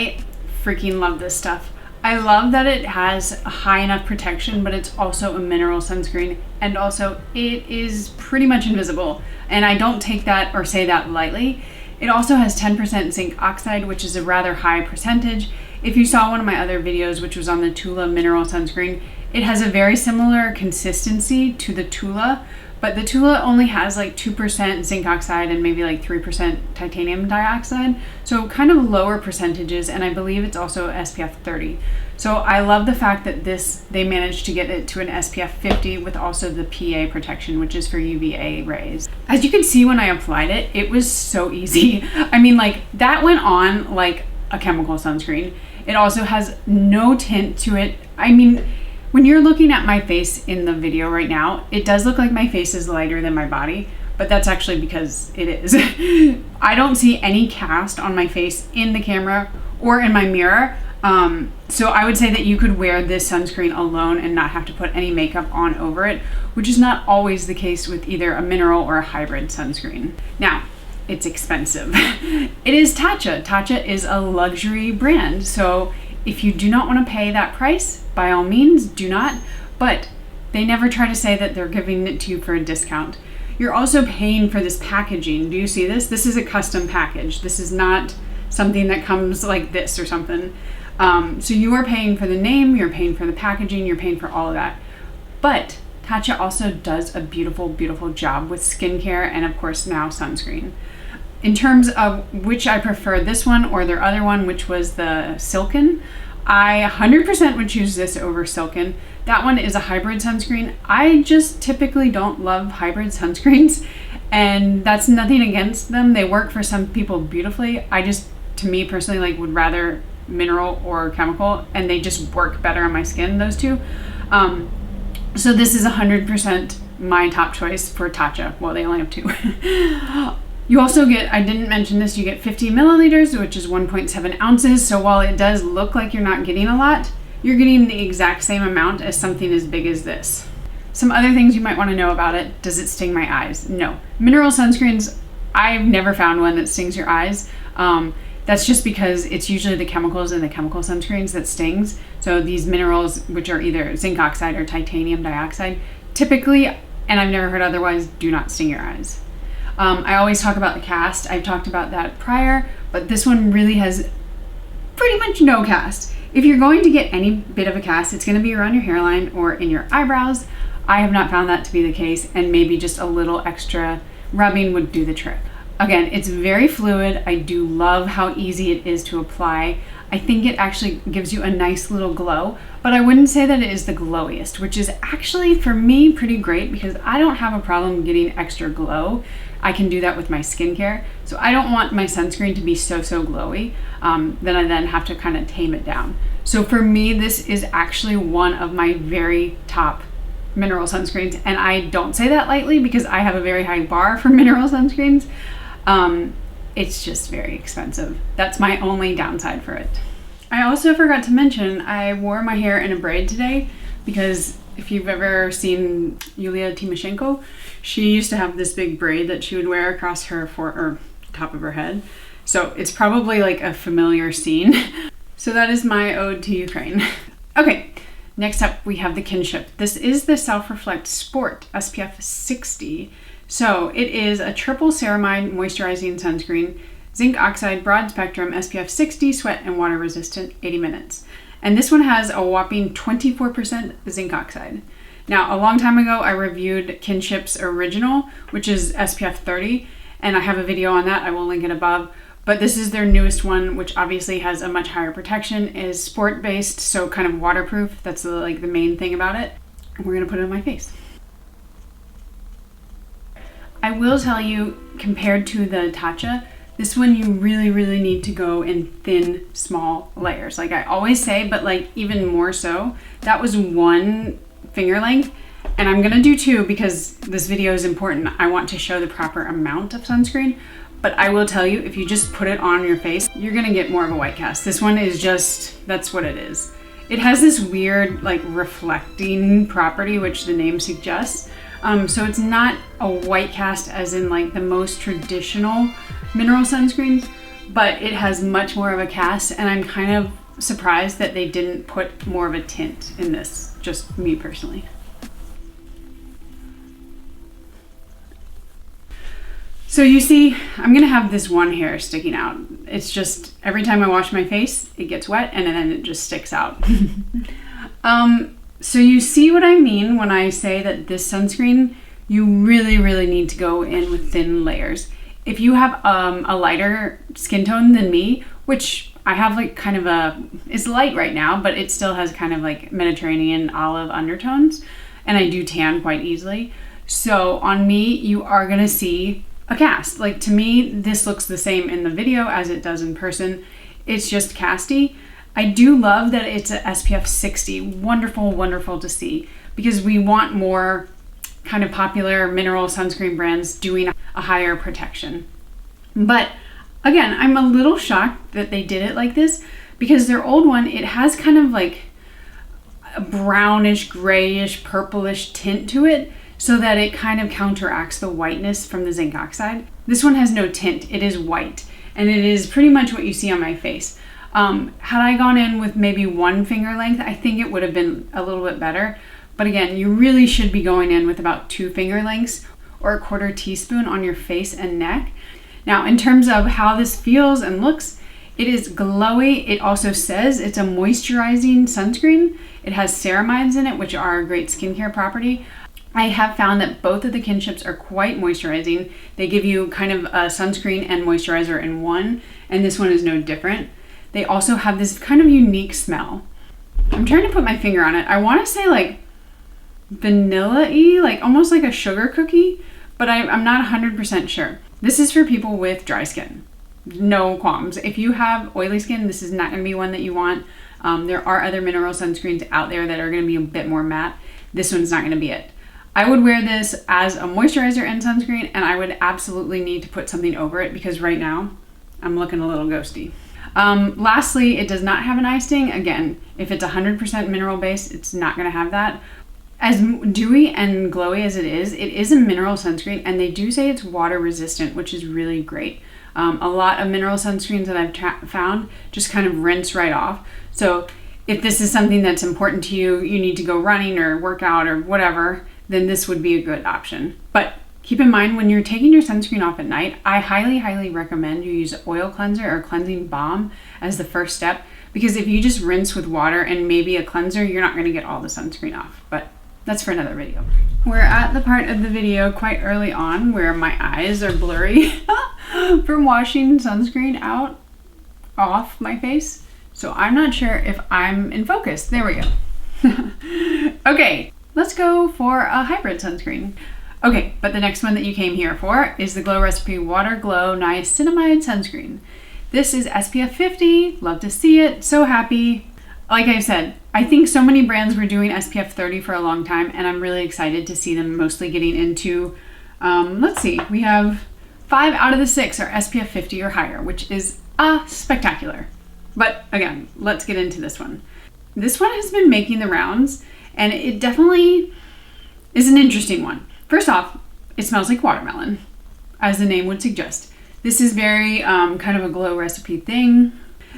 I freaking love this stuff. I love that it has a high enough protection, but it's also a mineral sunscreen, and also it is pretty much invisible. And I don't take that or say that lightly. It also has 10% zinc oxide, which is a rather high percentage. If you saw one of my other videos, which was on the Tula mineral sunscreen, it has a very similar consistency to the Tula, but the Tula only has like 2% zinc oxide and maybe like 3% titanium dioxide. So kind of lower percentages, and I believe it's also SPF 30. So I love the fact that they managed to get it to an SPF 50 with also the PA protection, which is for UVA rays. As you can see when I applied it, it was so easy. I mean, like, that went on like a chemical sunscreen. It also has no tint to it. I mean, when you're looking at my face in the video right now, it does look like my face is lighter than my body, but that's actually because it is. I don't see any cast on my face in the camera or in my mirror. So I would say that you could wear this sunscreen alone and not have to put any makeup on over it, which is not always the case with either a mineral or a hybrid sunscreen. Now, it's expensive. It is Tatcha. Tatcha is a luxury brand, so if you do not want to pay that price, by all means, do not. But they never try to say that they're giving it to you for a discount. You're also paying for this packaging. Do you see this? This is a custom package. This is not something that comes like this or something. So you are paying for the name, you're paying for the packaging, you're paying for all of that. But Tatcha also does a beautiful, beautiful job with skincare and of course now sunscreen. In terms of which I prefer, this one or their other one, which was the Silken, I 100% would choose this over Silken. That one is a hybrid sunscreen. I just typically don't love hybrid sunscreens, and that's nothing against them. They work for some people beautifully. I just, to me personally, like would rather mineral or chemical, and they just work better on my skin, those two. So this is 100% my top choice for Tatcha. Well, they only have two. You also get, I didn't mention this, you get 50 milliliters, which is 1.7 ounces. So while it does look like you're not getting a lot, you're getting the exact same amount as something as big as this. Some other things you might want to know about it. Does it sting my eyes? No. Mineral sunscreens, I've never found one that stings your eyes. That's just because it's usually the chemicals in the chemical sunscreens that stings. So these minerals, which are either zinc oxide or titanium dioxide, typically, and I've never heard otherwise, do not sting your eyes. I always talk about the cast. I've talked about that prior, but this one really has pretty much no cast. If you're going to get any bit of a cast, it's going to be around your hairline or in your eyebrows. I have not found that to be the case, and maybe just a little extra rubbing would do the trick. Again, it's very fluid. I do love how easy it is to apply. I think it actually gives you a nice little glow, but I wouldn't say that it is the glowiest, which is actually for me pretty great because I don't have a problem getting extra glow. I can do that with my skincare. So I don't want my sunscreen to be so glowy, then I then have to kind of tame it down. So for me, this is actually one of my very top mineral sunscreens. And I don't say that lightly because I have a very high bar for mineral sunscreens. It's just very expensive. That's my only downside for it. I also forgot to mention, I wore my hair in a braid today because if you've ever seen Yulia Tymoshenko, she used to have this big braid that she would wear across her top of her head. So it's probably like a familiar scene. So that is my ode to Ukraine. Okay, next up we have the Kinship. This is the Self Reflect Sport SPF 60. So it is a triple ceramide moisturizing sunscreen, zinc oxide, broad spectrum, SPF 60, sweat and water resistant, 80 minutes. And this one has a whopping 24% zinc oxide. Now, a long time ago, I reviewed Kinship's original, which is SPF 30, and I have a video on that. I will link it above. But this is their newest one, which obviously has a much higher protection, is sport-based, so kind of waterproof. That's the main thing about it. And we're gonna put it on my face. I will tell you, compared to the Tatcha, this one you really need to go in thin, small layers. Like I always say, but even more so. That was 1 finger length, and I'm gonna do 2 because this video is important. I want to show the proper amount of sunscreen, but I will tell you, if you just put it on your face, you're gonna get more of a white cast. This one is just, that's what it is. It has this weird reflecting property, which the name suggests. So it's not a white cast as in the most traditional mineral sunscreens, but it has much more of a cast, and I'm kind of surprised that they didn't put more of a tint in this, just me personally. So you see, I'm gonna have this one hair sticking out. It's just, every time I wash my face, it gets wet and then it just sticks out. So you see what I mean when I say that this sunscreen, you really need to go in with thin layers. If you have a lighter skin tone than me, which I have it's light right now, but it still has kind of Mediterranean olive undertones, and I do tan quite easily. So on me, you are gonna see a cast. To me, this looks the same in the video as it does in person. It's just casty. I do love that it's a SPF 60. Wonderful to see, because we want more kind of popular mineral sunscreen brands doing a higher protection. But again, I'm a little shocked that they did it like this, because their old one, it has kind of a brownish, grayish, purplish tint to it, so that it kind of counteracts the whiteness from the zinc oxide. This one has no tint, it is white, and it is pretty much what you see on my face. Had I gone in with maybe 1 finger length, I think it would have been a little bit better. But again, you really should be going in with about 2 finger lengths or a 1/4 teaspoon on your face and neck. Now, in terms of how this feels and looks, It is glowy. It also says it's a moisturizing sunscreen. It has ceramides in it, which are a great skincare property. I have found that both of the Kinships are quite moisturizing. They give you kind of a sunscreen and moisturizer in one, and this one is no different. They also have this kind of unique smell. I'm trying to put my finger on it. I want to say like vanilla-y, like almost like a sugar cookie, but I'm not 100% sure. This is for people with dry skin. No qualms. If you have oily skin, this is not going to be one that you want. There are other mineral sunscreens out there that are going to be a bit more matte. This one's not going to be it. I would wear this as a moisturizer and sunscreen, and I would absolutely need to put something over it because right now I'm looking a little ghosty. Lastly, it does not have an eye sting. Again, if it's 100% mineral based, it's not going to have that. As dewy and glowy as it is a mineral sunscreen, and they do say it's water resistant, which is really great. A lot of mineral sunscreens that I've found just kind of rinse right off. So if this is something that's important to you, you need to go running or work out or whatever, then this would be a good option. But keep in mind, when you're taking your sunscreen off at night, I highly recommend you use oil cleanser or cleansing balm as the first step, because if you just rinse with water and maybe a cleanser, you're not going to get all the sunscreen off. But that's for another video. We're at the part of the video quite early on where my eyes are blurry from washing sunscreen off my face. So I'm not sure if I'm in focus. There we go. Okay, let's go for a hybrid sunscreen. Okay, but the next one that you came here for is the Glow Recipe Water Glow Niacinamide Sunscreen. This is SPF 50. Love to see it. So happy. Like I said, I think so many brands were doing SPF 30 for a long time, and I'm really excited to see them mostly getting into, let's see, we have 5 out of the 6 are SPF 50 or higher, which is spectacular. But again, let's get into this one. This one has been making the rounds, and it definitely is an interesting one. First off, it smells like watermelon, as the name would suggest. This is very kind of a Glow Recipe thing.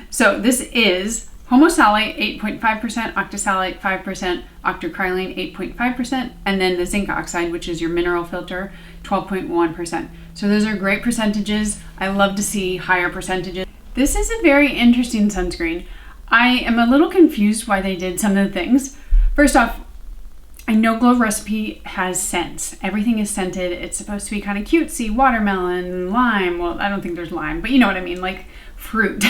So this is homosalate 8.5%, octisalate 5%, octocrylene 8.5%, and then the zinc oxide, which is your mineral filter, 12.1%. So those are great percentages. I love to see higher percentages. This is a very interesting sunscreen. I am a little confused why they did some of the things. First off, I know Glow Recipe has scents. Everything is scented. It's supposed to be kind of cutesy, watermelon, lime. Well, I don't think there's lime, but you know what I mean, like fruit.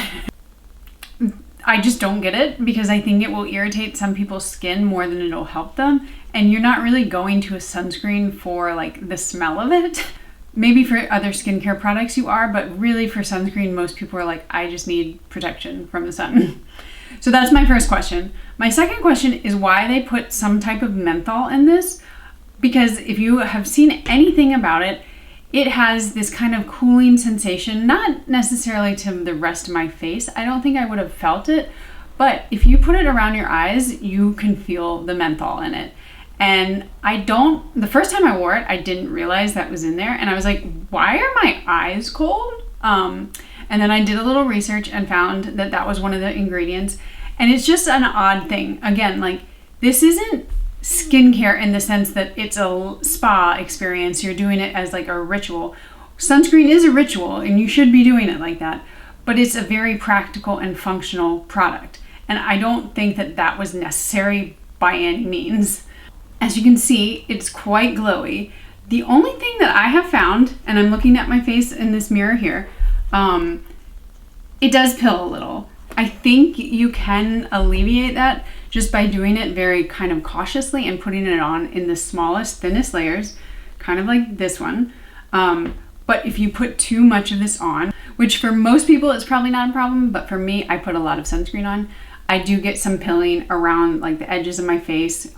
I just don't get it because I think it will irritate some people's skin more than it'll help them. And you're not really going to a sunscreen for like the smell of it. Maybe for other skincare products you are, but really for sunscreen, most people are like, I just need protection from the sun. So that's my first question. My second question is why they put some type of menthol in this. Because if you have seen anything about it, it has this kind of cooling sensation, not necessarily to the rest of my face. I don't think I would have felt it, but if you put it around your eyes, you can feel the menthol in it. And the first time I wore it, I didn't realize that was in there. And I was like, why are my eyes cold? And then I did a little research and found that that was one of the ingredients. And it's just an odd thing. Again, like this isn't skincare in the sense that it's a spa experience. You're doing it as like a ritual. Sunscreen is a ritual and you should be doing it like that, but it's a very practical and functional product. And I don't think that that was necessary by any means. As you can see, it's quite glowy. The only thing that I have found, and I'm looking at my face in this mirror here, it does pill a little. I think you can alleviate that just by doing it very kind of cautiously and putting it on in the smallest, thinnest layers, kind of like this one. But if you put too much of this on, which for most people is probably not a problem, but for me, I put a lot of sunscreen on, I do get some pilling around like the edges of my face.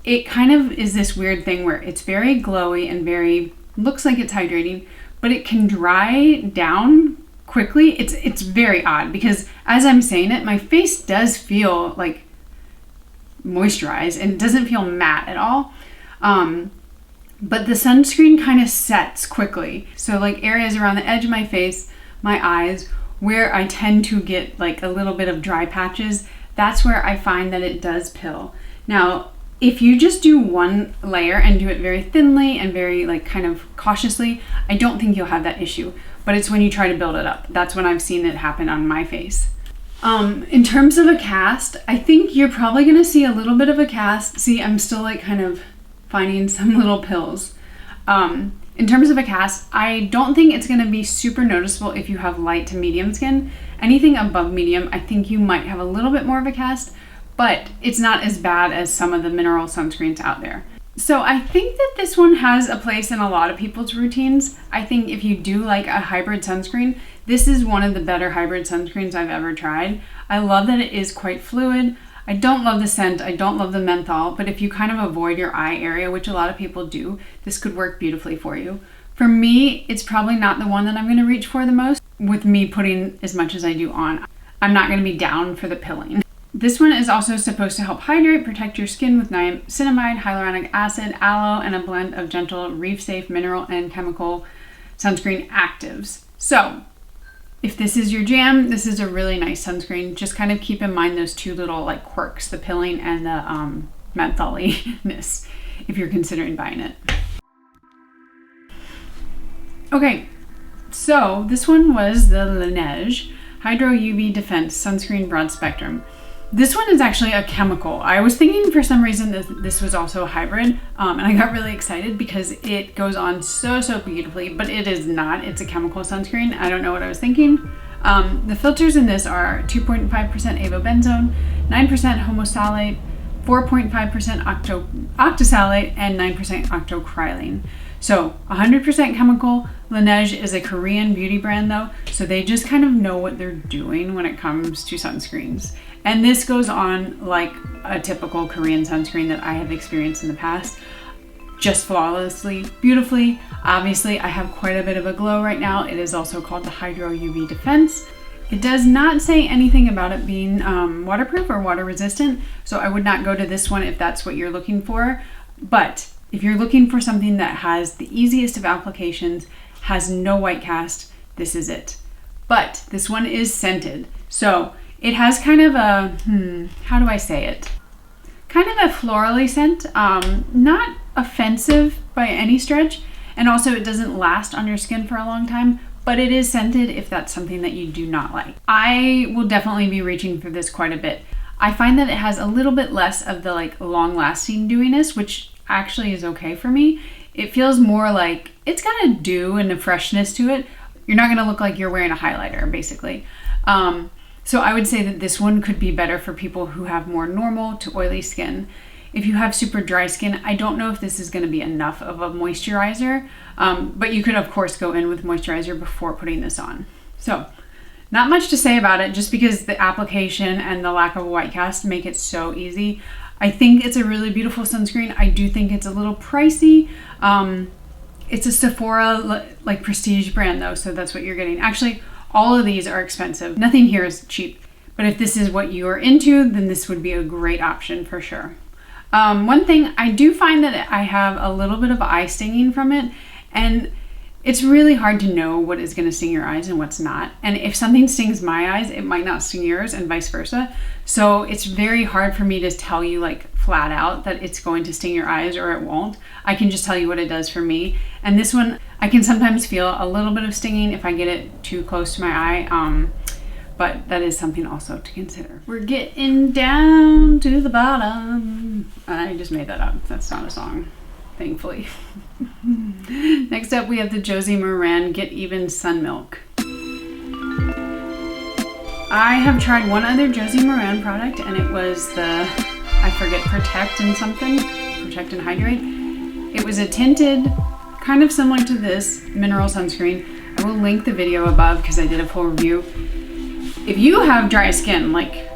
It kind of is this weird thing where it's very glowy and looks like it's hydrating, but it can dry down quickly. It's very odd because as I'm saying it, my face does feel like moisturized and it doesn't feel matte at all. But the sunscreen kind of sets quickly. So like areas around the edge of my face, my eyes, where I tend to get like a little bit of dry patches, that's where I find that it does pill. Now, if you just do one layer and do it very thinly and very like kind of cautiously, I don't think you'll have that issue. but it's when you try to build it up. That's when I've seen it happen on my face. In terms of a cast, I think you're probably gonna see a little bit of a cast. See, I'm still like kind of finding some little pills. In terms of a cast, I don't think it's gonna be super noticeable if you have light to medium skin. Anything above medium, I think you might have a little bit more of a cast, but it's not as bad as some of the mineral sunscreens out there. So I think that this one has a place in a lot of people's routines. I think if you do like a hybrid sunscreen, this is one of the better hybrid sunscreens I've ever tried. I love that it is quite fluid. I don't love the scent, I don't love the menthol, but if you kind of avoid your eye area, which a lot of people do, this could work beautifully for you. For me, it's probably not the one that I'm gonna reach for the most, with me putting as much as I do on. I'm not gonna be down for the pilling. This one is also supposed to help hydrate, protect your skin with niacinamide, hyaluronic acid, aloe, and a blend of gentle, reef-safe mineral and chemical sunscreen actives. So, if this is your jam, this is a really nice sunscreen. Just kind of keep in mind those two little like quirks, the pilling and the mentholiness, if you're considering buying it. Okay, so this one was the Laniege Hydro UV Defense Sunscreen Broad Spectrum. This one is actually a chemical. I was thinking for some reason that this was also a hybrid, and I got really excited because it goes on so beautifully, but it is not. It's a chemical sunscreen. I don't know what I was thinking. The filters in this are 2.5% avobenzone, 9% homosalate, 4.5% octosalate, and 9% octocrylene. So 100% chemical. Laniege is a Korean beauty brand though, so they just kind of know what they're doing when it comes to sunscreens. And this goes on like a typical Korean sunscreen that I have experienced in the past, just flawlessly, beautifully. Obviously, I have quite a bit of a glow right now. It is also called the Hydro UV Defense. It does not say anything about it being waterproof or water resistant, so I would not go to this one if that's what you're looking for. But if you're looking for something that has the easiest of applications, has no white cast, this is it. But this one is scented. So it has kind of a, how do I say it? Kind of a florally scent, not offensive by any stretch. And also it doesn't last on your skin for a long time, but it is scented if that's something that you do not like. I will definitely be reaching for this quite a bit. I find that it has a little bit less of the like long lasting dewiness, which actually is okay for me. It feels more like it's got a dew and a freshness to it. You're not gonna look like you're wearing a highlighter, basically. So I would say that this one could be better for people who have more normal to oily skin. If you have super dry skin, I don't know if this is gonna be enough of a moisturizer, but you could of course go in with moisturizer before putting this on. So not much to say about it, just because the application and the lack of a white cast make it so easy. I think it's a really beautiful sunscreen. I do think it's a little pricey. It's a Sephora like prestige brand though, so that's what you're getting. Actually, all of these are expensive. Nothing here is cheap, but if this is what you are into, then this would be a great option for sure. One thing, I do find that I have a little bit of eye stinging from it, and it's really hard to know what is going to sting your eyes and what's not. And if something stings my eyes, it might not sting yours and vice versa. So it's very hard for me to tell you like flat out that it's going to sting your eyes or it won't. I can just tell you what it does for me. And this one, I can sometimes feel a little bit of stinging if I get it too close to my eye. But that is something also to consider. We're getting down to the bottom. I just made that up. That's not a song, thankfully. Next up, we have the Josie Maran Get Even Sun Milk. I have tried one other Josie Maran product, and it was the, I forget, Protect and something, Protect and Hydrate. It was a tinted, kind of similar to this mineral sunscreen. I will link the video above because I did a full review. If you have dry skin, like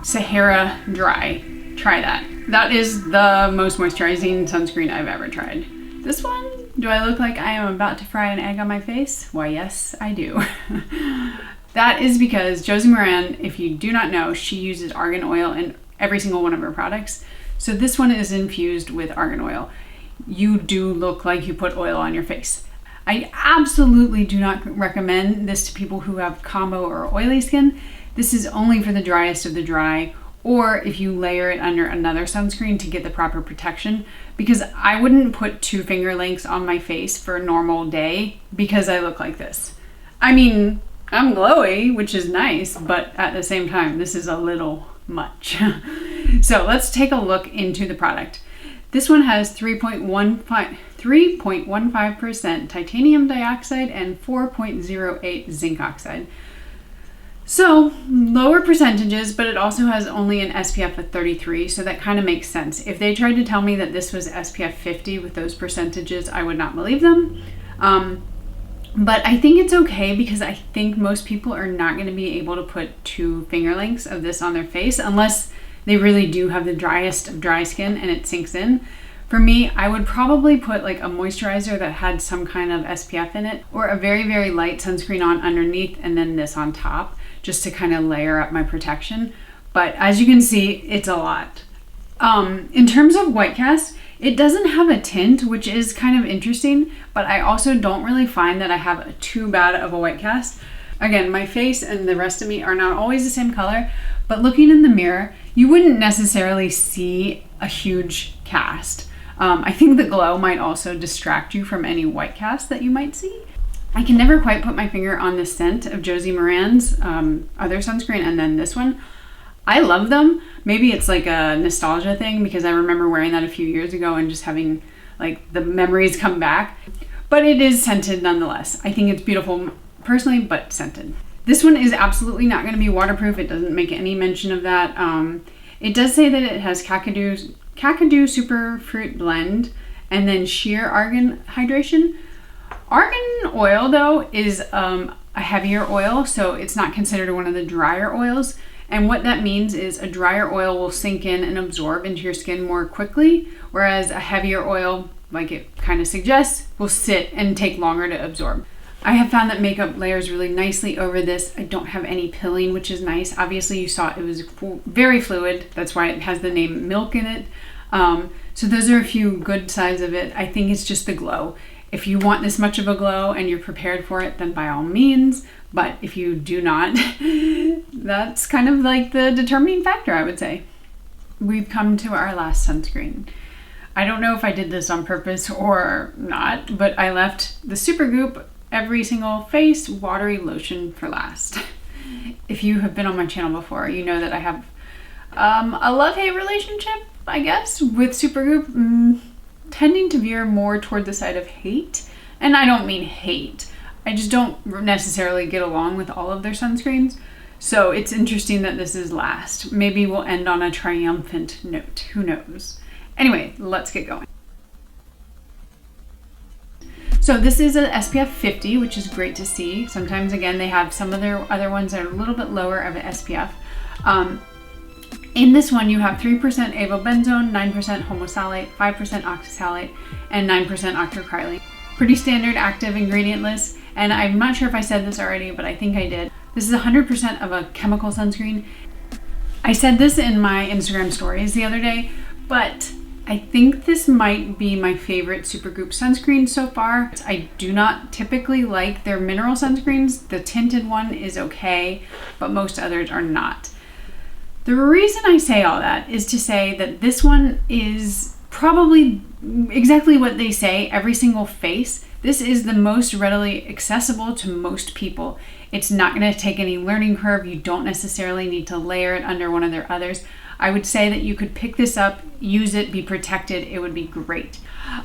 Sahara dry, try that. That is the most moisturizing sunscreen I've ever tried. This one, do I look like I am about to fry an egg on my face? Why, yes, I do. That is because Josie Maran, if you do not know, she uses argan oil in every single one of her products. So this one is infused with argan oil. You do look like you put oil on your face. I absolutely do not recommend this to people who have combo or oily skin. This is only for the driest of the dry, or if you layer it under another sunscreen to get the proper protection, because I wouldn't put 2 finger lengths on my face for a normal day because I look like this. I mean, I'm glowy, which is nice, but at the same time, this is a little much. So let's take a look into the product. This one has 3.15% titanium dioxide and 4.08 zinc oxide. So lower percentages, but it also has only an SPF of 33, so that kind of makes sense. If they tried to tell me that this was SPF 50 with those percentages, I would not believe them. But I think it's okay because I think most people are not going to be able to put 2 finger lengths of this on their face unless they really do have the driest of dry skin and it sinks in. For me, I would probably put like a moisturizer that had some kind of SPF in it, or a very, very light sunscreen on underneath and then this on top, just to kind of layer up my protection. But as you can see, it's a lot. In terms of white cast, it doesn't have a tint, which is kind of interesting, but I also don't really find that I have too bad of a white cast. Again, my face and the rest of me are not always the same color, but looking in the mirror, you wouldn't necessarily see a huge cast. I think the glow might also distract you from any white cast that you might see. I can never quite put my finger on the scent of Josie Maran's other sunscreen and then this one. I love them. Maybe it's like a nostalgia thing because I remember wearing that a few years ago and just having like the memories come back. But it is scented nonetheless. I think it's beautiful personally, but scented. This one is absolutely not going to be waterproof. It doesn't make any mention of that. It does say that it has Kakadu Superfruit Blend and then sheer argan hydration. Argan oil though is a heavier oil, so it's not considered one of the drier oils. And what that means is a drier oil will sink in and absorb into your skin more quickly, whereas a heavier oil, like it kind of suggests, will sit and take longer to absorb. I have found that makeup layers really nicely over this. I don't have any pilling, which is nice. Obviously you saw it was very fluid. That's why it has the name Milk in it. So those are a few good sides of it. I think it's just the glow. If you want this much of a glow and you're prepared for it, then by all means. But if you do not, that's kind of like the determining factor, I would say. We've come to our last sunscreen. I don't know if I did this on purpose or not, but I left the Supergoop Every.Single.Face Watery Lotion for last. If you have been on my channel before, you know that I have a love-hate relationship, I guess, with Supergoop, tending to veer more toward the side of hate. And I don't mean hate. I just don't necessarily get along with all of their sunscreens. So it's interesting that this is last. Maybe we'll end on a triumphant note. Who knows? Anyway, let's get going. So this is a SPF 50, which is great to see. Sometimes, again, they have some of their other ones that are a little bit lower of an SPF. In this one, you have 3% avobenzone, 9% homosalate, 5% oxasalate, and 9% octocrylene. Pretty standard active ingredient list, and I'm not sure if I said this already, but I think I did. This is 100% of a chemical sunscreen. I said this in my Instagram stories the other day, but I think this might be my favorite Supergoop sunscreen so far. I do not typically like their mineral sunscreens. The tinted one is okay, but most others are not. The reason I say all that is to say that this one is probably exactly what they say, Every.Single.Face. This is the most readily accessible to most people. It's not going to take any learning curve. You don't necessarily need to layer it under one of their others. I would say that you could pick this up, use it, be protected. It would be great.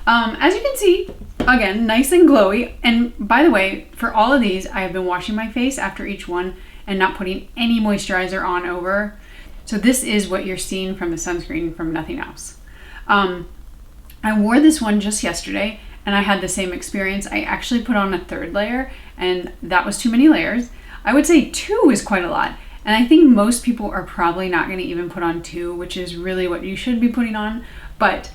As you can see, again, nice and glowy. And by the way, for all of these, I have been washing my face after each one and not putting any moisturizer on over. So this is what you're seeing from the sunscreen, from nothing else. I wore this one just yesterday and I had the same experience. I actually put on a third layer and that was too many layers. I would say 2 is quite a lot. And I think most people are probably not going to even put on 2, which is really what you should be putting on, but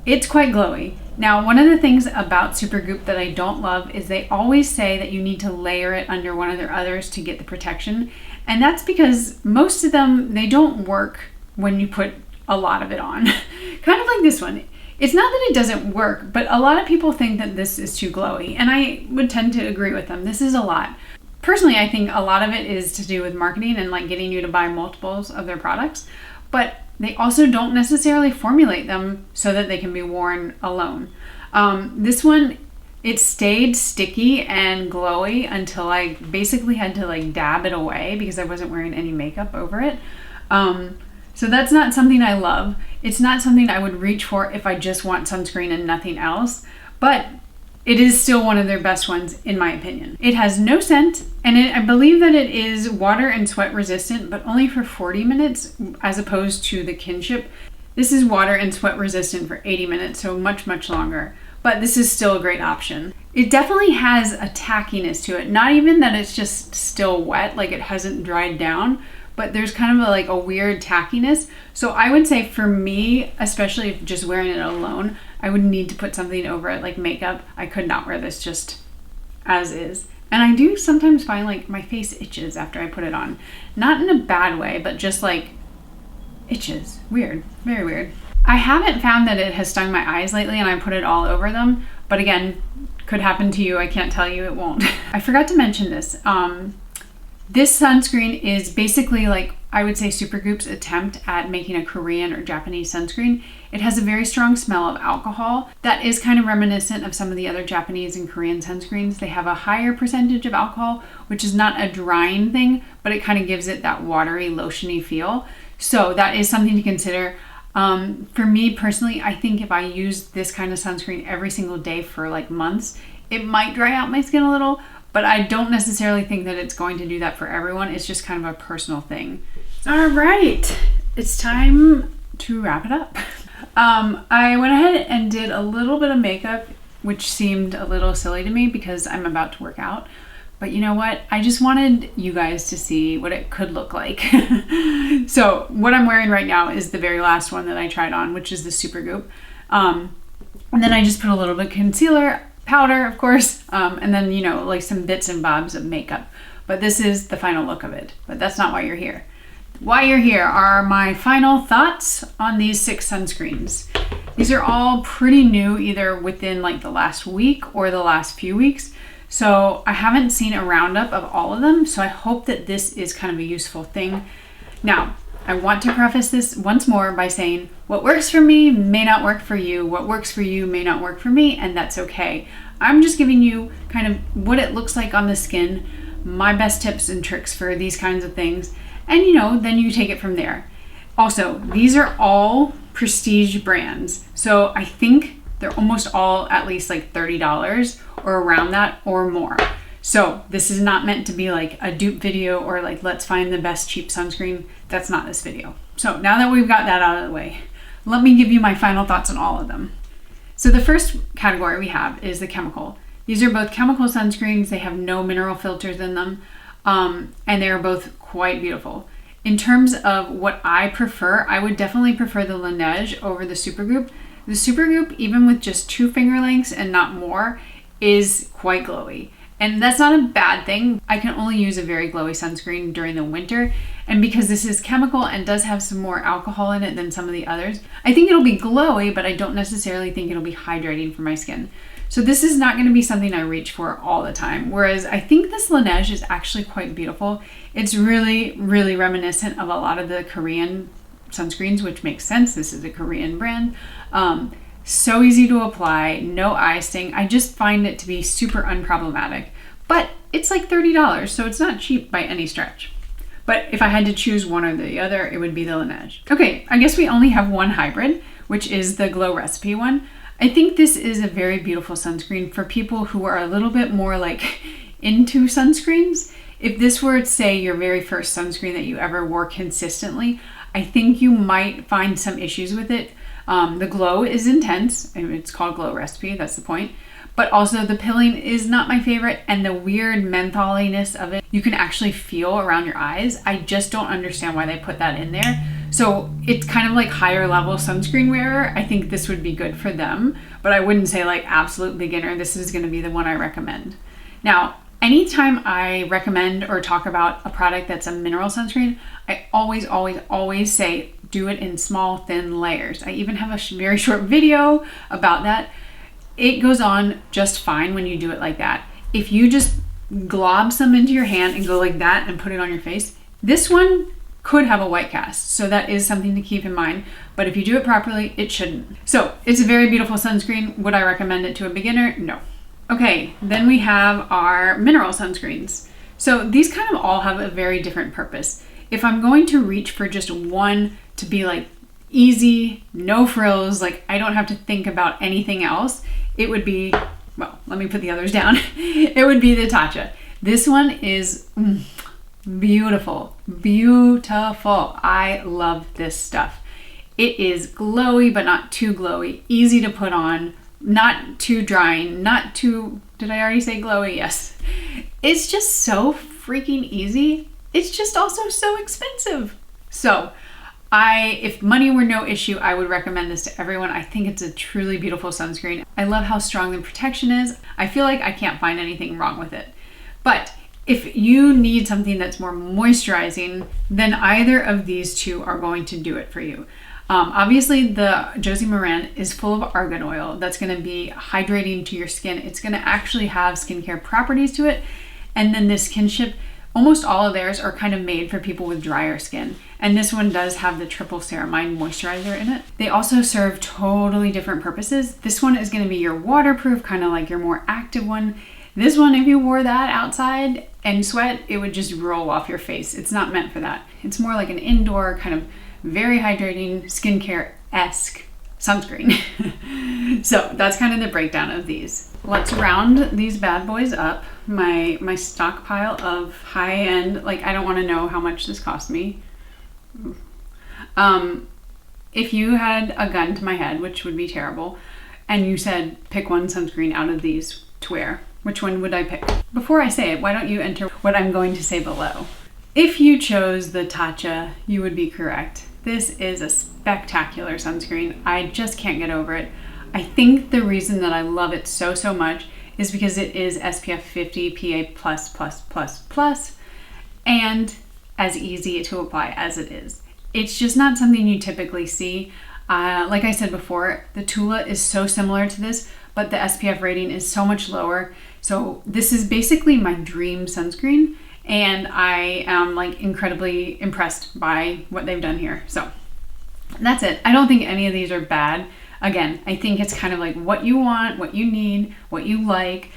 it's quite glowy. Now, one of the things about Supergoop that I don't love is they always say that you need to layer it under one of their others to get the protection. And that's because most of them, they don't work when you put a lot of it on. Kind of like this one. It's not that it doesn't work, but a lot of people think that this is too glowy, and I would tend to agree with them. This is a lot. Personally, I think a lot of it is to do with marketing and like getting you to buy multiples of their products, but they also don't necessarily formulate them so that they can be worn alone. This one It stayed sticky and glowy until I basically had to like dab it away because I wasn't wearing any makeup over it. So that's not something I love. It's not something I would reach for if I just want sunscreen and nothing else, but it is still one of their best ones in my opinion. It has no scent, and I believe that it is water and sweat resistant, but only for 40 minutes as opposed to the Kinship. This is water and sweat resistant for 80 minutes, so much, much longer. But this is still a great option. It definitely has a tackiness to it. Not even that it's just still wet, like it hasn't dried down, but there's kind of a weird tackiness. So I would say for me, especially if just wearing it alone, I would need to put something over it like makeup. I could not wear this just as is. And I do sometimes find like my face itches after I put it on. Not in a bad way, but just like itches. Weird, very weird. I haven't found that it has stung my eyes lately and I put it all over them, but again, could happen to you. I can't tell you, it won't. I forgot to mention this. This sunscreen is basically like, I would say Supergoop's attempt at making a Korean or Japanese sunscreen. It has a very strong smell of alcohol that is kind of reminiscent of some of the other Japanese and Korean sunscreens. They have a higher percentage of alcohol, which is not a drying thing, but it kind of gives it that watery, lotiony feel. So that is something to consider. For me personally, I think if I use this kind of sunscreen every single day for like months, it might dry out my skin a little, but I don't necessarily think that it's going to do that for everyone. It's just kind of a personal thing. All right, it's time to wrap it up. I went ahead and did a little bit of makeup, which seemed a little silly to me because I'm about to work out. But you know what? I just wanted you guys to see what it could look like. So what I'm wearing right now is the very last one that I tried on, which is the Supergoop. And then I just put a little bit of concealer, powder, of course, and then, you know, like some bits and bobs of makeup. But this is the final look of it. But that's not why you're here. Why you're here are my final thoughts on these 6 sunscreens. These are all pretty new, either within like the last week or the last few weeks. So I haven't seen a roundup of all of them, so I hope that this is kind of a useful thing. Now, I want to preface this once more by saying what works for me may not work for you, what works for you may not work for me, and that's okay. I'm just giving you kind of what it looks like on the skin, my best tips and tricks for these kinds of things, and you know, then you take it from there. Also, these are all prestige brands, so I think they're almost all at least like $30 or around that or more. So this is not meant to be like a dupe video or like let's find the best cheap sunscreen. That's not this video. So now that we've got that out of the way, let me give you my final thoughts on all of them. So the first category we have is the chemical. These are both chemical sunscreens. They have no mineral filters in them, and they are both quite beautiful. In terms of what I prefer, I would definitely prefer the Laniege over the Supergoop. The Supergoop, even with just 2 finger lengths and not more, is quite glowy. And that's not a bad thing. I can only use a very glowy sunscreen during the winter. And because this is chemical and does have some more alcohol in it than some of the others, I think it'll be glowy, but I don't necessarily think it'll be hydrating for my skin. So this is not going to be something I reach for all the time. Whereas I think this Laniege is actually quite beautiful. It's really, really reminiscent of a lot of the Korean sunscreens, which makes sense. This is a Korean brand. So easy to apply, no eye sting. I just find it to be super unproblematic. But it's like $30, so it's not cheap by any stretch. But if I had to choose one or the other, it would be the Laniege. Okay, I guess we only have one hybrid, which is the Glow Recipe one. I think this is a very beautiful sunscreen for people who are a little bit more like into sunscreens. If this were, say, your very first sunscreen that you ever wore consistently, I think you might find some issues with it. The glow is intense, and it's called Glow Recipe, that's the point. But also the pilling is not my favorite, and the weird mentholiness of it, you can actually feel around your eyes. I just don't understand why they put that in there. So it's kind of like higher level sunscreen wearer. I think this would be good for them, but I wouldn't say like absolute beginner, this is gonna be the one I recommend. Now, anytime I recommend or talk about a product that's a mineral sunscreen, I always say do it in small, thin layers. I even have a very short video about that. It goes on just fine when you do it like that. If you just glob some into your hand and go like that and put it on your face, this one could have a white cast. So that is something to keep in mind. But if you do it properly, it shouldn't. So it's a very beautiful sunscreen. Would I recommend it to a beginner? No. Okay, then we have our mineral sunscreens. So these kind of all have a very different purpose. If I'm going to reach for just one to be like easy, no frills, like I don't have to think about anything else, it would be, well, let me put the others down. It would be the Tatcha. This one is beautiful, beautiful. I love this stuff. It is glowy, but not too glowy, easy to put on, not too drying, not too, did I already say glowy? Yes. It's just so freaking easy. It's just also so expensive. So if money were no issue, I would recommend this to everyone. I think it's a truly beautiful sunscreen. I love how strong the protection is. I feel like I can't find anything wrong with it. But if you need something that's more moisturizing, then either of these two are going to do it for you. Obviously, the Josie Maran is full of argan oil. That's going to be hydrating to your skin. It's going to actually have skincare properties to it. And then this Kinship, almost all of theirs are kind of made for people with drier skin. And this one does have the triple ceramide moisturizer in it. They also serve totally different purposes. This one is going to be your waterproof, kind of like your more active one. This one, if you wore that outside and sweat, it would just roll off your face. It's not meant for that. It's more like an indoor kind of very hydrating skincare-esque sunscreen. So that's kind of the breakdown of these. Let's round these bad boys up. My stockpile of high-end, like I don't want to know how much this cost me. If you had a gun to my head, which would be terrible, and you said pick one sunscreen out of these to wear, which one would I pick? Before I say it, why don't you enter what I'm going to say below? If you chose the Tatcha, you would be correct. This is a spectacular sunscreen. I just can't get over it. I think the reason that I love it so much is because it is SPF 50 PA++++, and as easy to apply as it is. It's just not something you typically see. Like I said before, the Tula is so similar to this, but the SPF rating is so much lower. So this is basically my dream sunscreen, and I am like incredibly impressed by what they've done here. So that's it. I don't think any of these are bad. Again, I think it's kind of like what you want, what you need, what you like.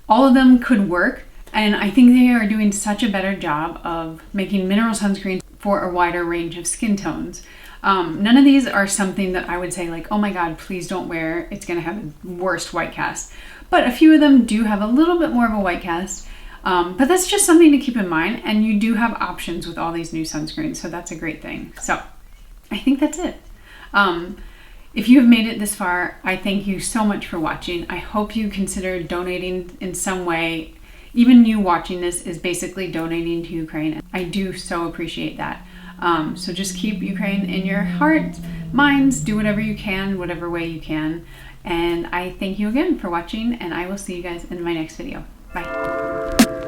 All of them could work, and I think they are doing such a better job of making mineral sunscreens for a wider range of skin tones. None of these are something that I would say like, oh my God, please don't wear. It's gonna have the worst white cast. But a few of them do have a little bit more of a white cast. But that's just something to keep in mind, and you do have options with all these new sunscreens, so that's a great thing. So I think that's it. If you have made it this far, I thank you so much for watching. I hope you consider donating in some way. Even you watching this is basically donating to Ukraine. I do so appreciate that. So just keep Ukraine in your heart, minds, do whatever you can, whatever way you can. And I thank you again for watching, and I will see you guys in my next video. Bye.